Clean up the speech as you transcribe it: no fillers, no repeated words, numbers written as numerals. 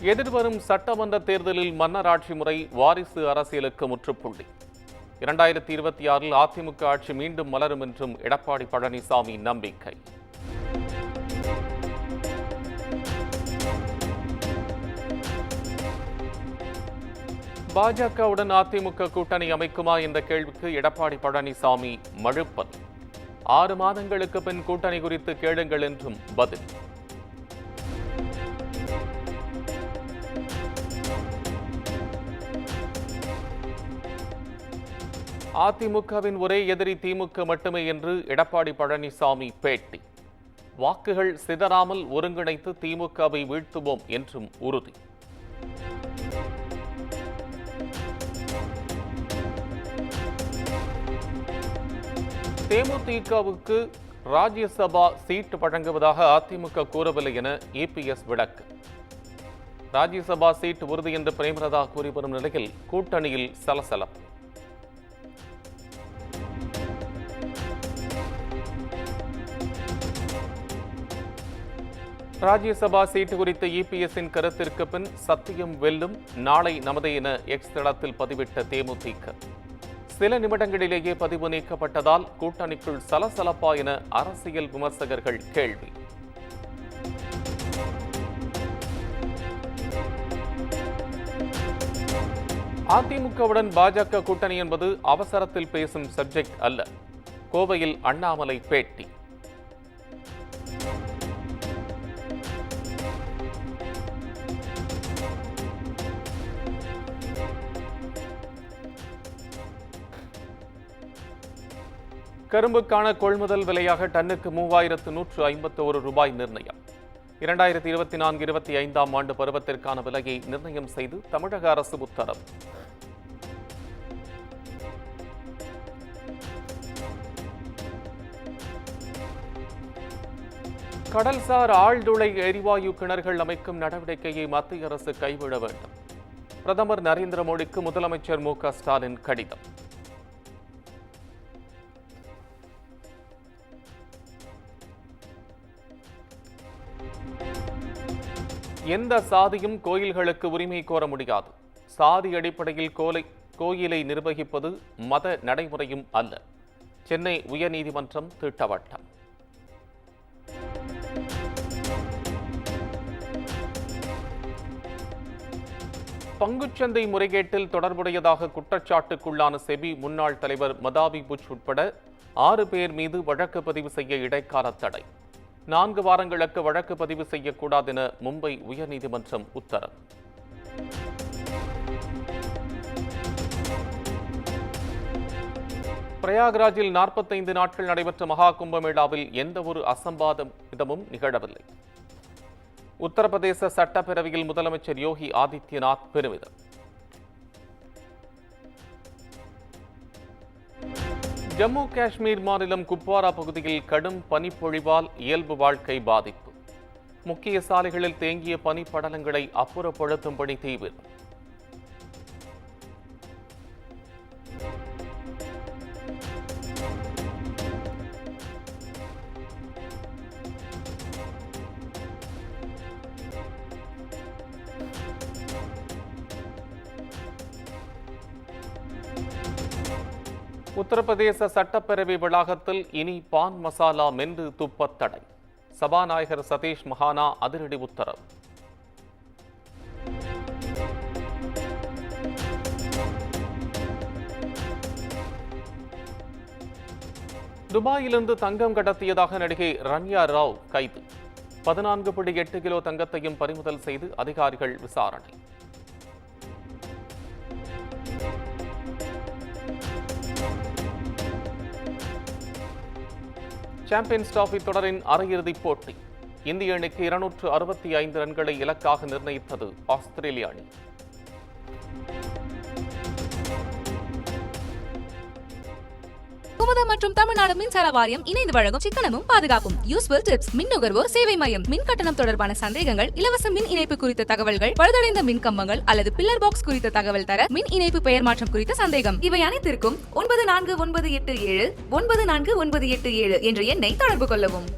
எதிர்வரும் சட்டமன்ற தேர்தலில் மன்னராட்சி முறை வாரிசு அரசியலுக்கு முற்றுப்புள்ளி. 2026 அதிமுக ஆட்சி மீண்டும் மலரும் என்றும் எடப்பாடி பழனிசாமி நம்பிக்கை. பாஜகவுடன் அதிமுக கூட்டணி அமைக்குமா என்ற கேள்விக்கு எடப்பாடி பழனிசாமி மழுப்பல். 6 மாதங்களுக்கு பின் கூட்டணி குறித்து கேளுங்கள் என்றும் பதில். அதிமுகவின் ஒரே எதிரி திமுக மட்டுமே என்று எடப்பாடி பழனிசாமி பேட்டி. வாக்குகள் சிதறாமல் ஒருங்கிணைத்து திமுகவை வீழ்த்துவோம் என்றும் உறுதி. தேமுதிகவுக்கு ராஜ்யசபா சீட் வழங்குவதாக அதிமுக கூறவில்லை என இபிஎஸ் விளக்கு. ராஜ்யசபா சீட் உறுதி என்று பிரேமலதா கூறி வரும் நிலையில் கூட்டணியில் சலசலப்பு. ராஜ்யசபா சீட்டு குறித்த இபிஎஸ்ஸின் கருத்திற்கு பின் சத்தியம் வெல்லும், நாளை நமதே என எக்ஸ் தளத்தில் பதிவிட்ட தேமுதிக. சில நிமிடங்களிலேயே பதிவு நீக்கப்பட்டதால் கூட்டணிக்குள் சலசலப்பா என அரசியல் விமர்சகர்கள் கேள்வி. அதிமுகவுடன் பாஜக கூட்டணி என்பது அவசரத்தில் பேசும் சப்ஜெக்ட் அல்ல. கோவையில் அண்ணாமலை பேட்டி. கரும்புக்கான கொள்முதல் விலையாக டன்னுக்கு 3151 ரூபாய் நிர்ணயம். 2024-25 ஆண்டு பருவத்திற்கான விலையை நிர்ணயம் செய்து தமிழக அரசு உத்தரவு. கடல்சார் ஆழ்துளை எரிவாயு கிணறுகள் அமைக்கும் நடவடிக்கையை மத்திய அரசு கைவிட வேண்டும். பிரதமர் நரேந்திர மோடிக்கு முதலமைச்சர் மு க ஸ்டாலின் கடிதம். எந்த சாதியும் கோயில்களுக்கு உரிமை கோர முடியாது. சாதி அடிப்படையில் கோயிலை நிர்வகிப்பது மத நடைமுறையும் அல்ல. சென்னை உயர்நீதிமன்றம் திட்டவட்டம். பங்குச்சந்தை முறைகேட்டில் தொடர்புடையதாக குற்றச்சாட்டுக்குள்ளான செபி முன்னாள் தலைவர் மதாவி புஜ் உட்பட 6 பேர் மீது வழக்கு பதிவு செய்ய இடைக்கால தடை. 4 வாரங்களுக்கு வழக்கு பதிவு செய்யக்கூடாது என மும்பை உயர்நீதிமன்றம் உத்தரவு. பிரயாக்ராஜில் 45 நாட்கள் நடைபெற்ற மகா கும்பமேளாவில் எந்த ஒரு அசம்பாவிதமும் நிகழவில்லை. உத்தரப்பிரதேச சட்டப்பேரவையில் முதலமைச்சர் யோகி ஆதித்யநாத் பெருமிதம். ஜம்மு காஷ்மீர் மாநிலம் குப்வாரா பகுதியில் கடும் பனிப்பொழிவால் இயல்பு வாழ்க்கை பாதிப்பு. முக்கிய சாலைகளில் தேங்கிய பனிப்படலங்களை அப்புறப்படுத்தும் பணி தீவிரம். உத்தரப்பிரதேச சட்டப்பேரவை வளாகத்தில் இனி பான் மசாலா மென்று துப்பத் தடை. சபாநாயகர் சதீஷ் மஹானா அதிரடி உத்தரவு. துபாயிலிருந்து தங்கம் கடத்தியதாக நடிகை ரன்யா ராவ் கைது. 14.8 கிலோ தங்கத்தையும் பறிமுதல் செய்து அதிகாரிகள் விசாரணை. சாம்பியன்ஸ் டிராபி தொடரின் அரையிறுதிப் போட்டி. இந்திய அணிக்கு 265 ரன்களை இலக்காக நிர்ணயித்தது ஆஸ்திரேலிய அணி. குமுதம் மற்றும் தமிழ்நாடு மின்சார வாரியம் இணைந்து வழங்கும் சிக்கனமும் பாதுகாப்பும் யூஸ்ஃபுல் டிப்ஸ். மின் நுகர்வோர் சேவை மையம். மின் கட்டணம் தொடர்பான சந்தேகங்கள், இலவச மின் இணைப்பு குறித்த தகவல்கள், பழுதடைந்த மின் கம்பங்கள் அல்லது பில்லர் பாக்ஸ் குறித்த தகவல் தர, மின் இணைப்பு பெயர் மாற்றம் குறித்த சந்தேகம், இவை அனைத்திற்கும் 9497 9497 என்ற எண்ணை தொடர்பு கொள்ளவும்.